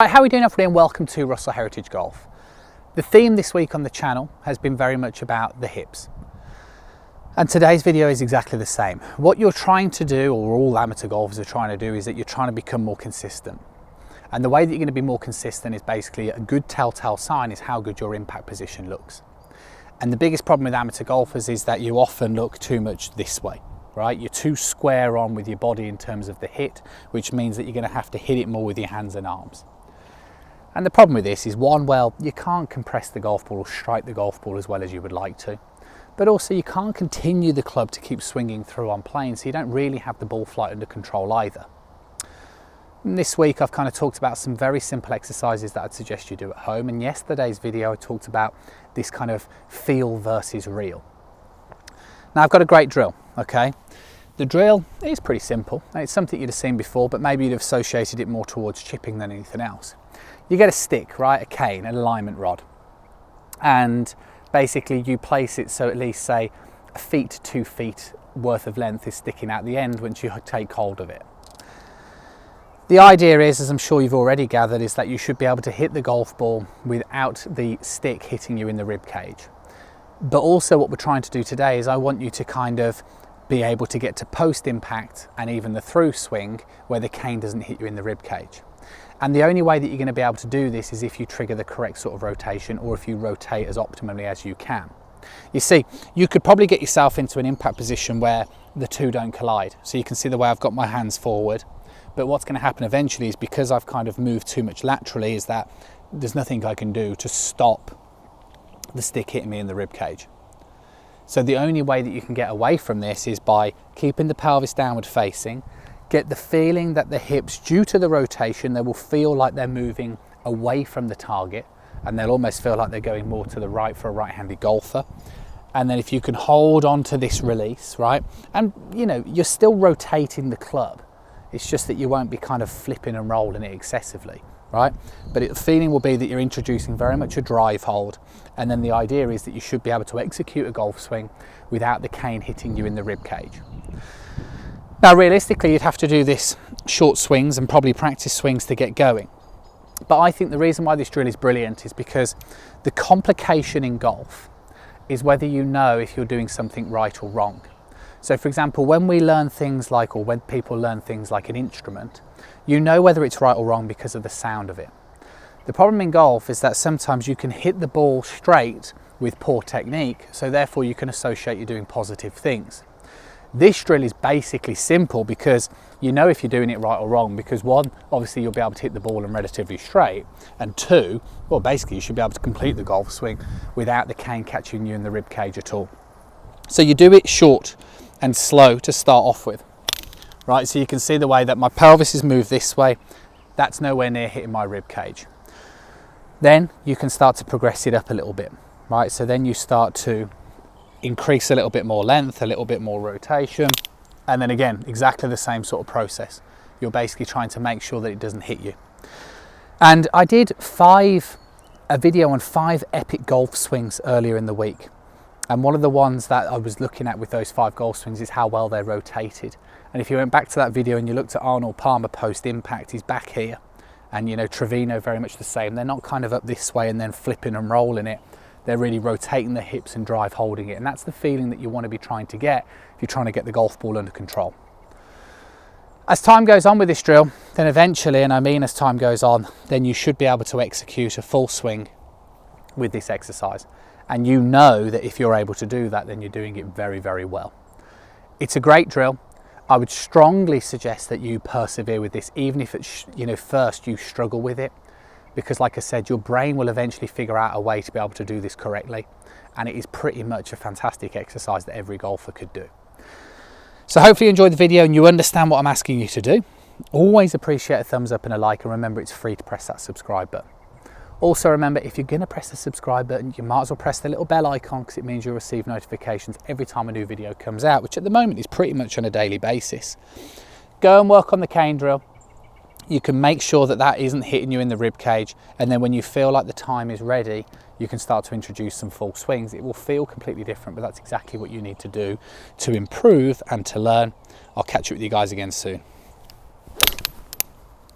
Hi, how are we doing everybody, and welcome to Russell Heritage Golf. The theme this week on the channel has been very much about the hips. And today's video is exactly the same. What you're trying to do, or all amateur golfers are trying to do, is that you're trying to become more consistent. And the way that you're going to be more consistent is basically a good telltale sign is how good your impact position looks. And the biggest problem with amateur golfers is that you often look too much this way. Right? You're too square on with your body in terms of the hit, which means that you're going to have to hit it more with your hands and arms. And the problem with this is, one, well, you can't compress the golf ball or strike the golf ball as well as you would like to. But also you can't continue the club to keep swinging through on plane, so you don't really have the ball flight under control either. And this week I've kind of talked about some very simple exercises that I'd suggest you do at home. And yesterday's video I talked about this kind of feel versus real. Now I've got a great drill, okay? The drill is pretty simple. It's something you'd have seen before, but maybe you'd have associated it more towards chipping than anything else. You get a stick, right, a cane, an alignment rod, and basically you place it so at least, say, a feet to 2 feet worth of length is sticking out the end once you take hold of it. The idea is, as I'm sure you've already gathered, is that you should be able to hit the golf ball without the stick hitting you in the rib cage. But also what we're trying to do today is I want you to kind of be able to get to post impact and even the through swing where the cane doesn't hit you in the rib cage. And the only way that you're going to be able to do this is if you trigger the correct sort of rotation, or if you rotate as optimally as you can. You see, you could probably get yourself into an impact position where the two don't collide. So you can see the way I've got my hands forward, but what's going to happen eventually is, because I've kind of moved too much laterally, is that there's nothing I can do to stop the stick hitting me in the rib cage. So the only way that you can get away from this is by keeping the pelvis downward facing. Get the feeling that the hips, due to the rotation, they will feel like they're moving away from the target, and they'll almost feel like they're going more to the right for a right-handed golfer. And then if you can hold on to this release, right, and you know, you're still rotating the club, it's just that you won't be kind of flipping and rolling it excessively, right? But the feeling will be that you're introducing very much a drive hold, and then the idea is that you should be able to execute a golf swing without the cane hitting you in the rib cage. Now realistically you'd have to do this short swings and probably practice swings to get going. But I think the reason why this drill is brilliant is because the complication in golf is whether you know if you're doing something right or wrong. So for example, when we learn things like, or when people learn things like an instrument, you know whether it's right or wrong because of the sound of it. The problem in golf is that sometimes you can hit the ball straight with poor technique, so therefore you can associate you doing positive things. This drill is basically simple because you know if you're doing it right or wrong, because one, obviously you'll be able to hit the ball in relatively straight, and two, well basically you should be able to complete the golf swing without the cane catching you in the rib cage at all. So you do it short and slow to start off with, right? So you can see the way that my pelvis is moved this way, that's nowhere near hitting my rib cage. Then you can start to progress it up a little bit, right? So then you start to increase a little bit more length, a little bit more rotation, and then again exactly the same sort of process. You're basically trying to make sure that it doesn't hit you. And I did a video on 5 epic golf swings earlier in the week, and one of the ones that I was looking at with those 5 golf swings is how well they're rotated. And if you went back to that video and you looked at Arnold Palmer post impact, he's back here, and you know, Trevino very much the same. They're not kind of up this way and then flipping and rolling it. They're really rotating the hips and drive holding it, and that's the feeling that you want to be trying to get if you're trying to get the golf ball under control. As time goes on with this drill, then eventually, and I mean as time goes on, then you should be able to execute a full swing with this exercise. And you know that if you're able to do that, then you're doing it very, very well. It's a great drill. I would strongly suggest that you persevere with this, even if it's, you know, first you struggle with it. Because like I said, your brain will eventually figure out a way to be able to do this correctly. And it is pretty much a fantastic exercise that every golfer could do. So hopefully you enjoyed the video and you understand what I'm asking you to do. Always appreciate a thumbs up and a like, and remember it's free to press that subscribe button. Also remember, if you're going to press the subscribe button, you might as well press the little bell icon, because it means you'll receive notifications every time a new video comes out, which at the moment is pretty much on a daily basis. Go and work on the cane drill. You can make sure that that isn't hitting you in the rib cage, and then when you feel like the time is ready, you can start to introduce some full swings. It will feel completely different, but that's exactly what you need to do to improve and to learn. I'll catch up with you guys again soon.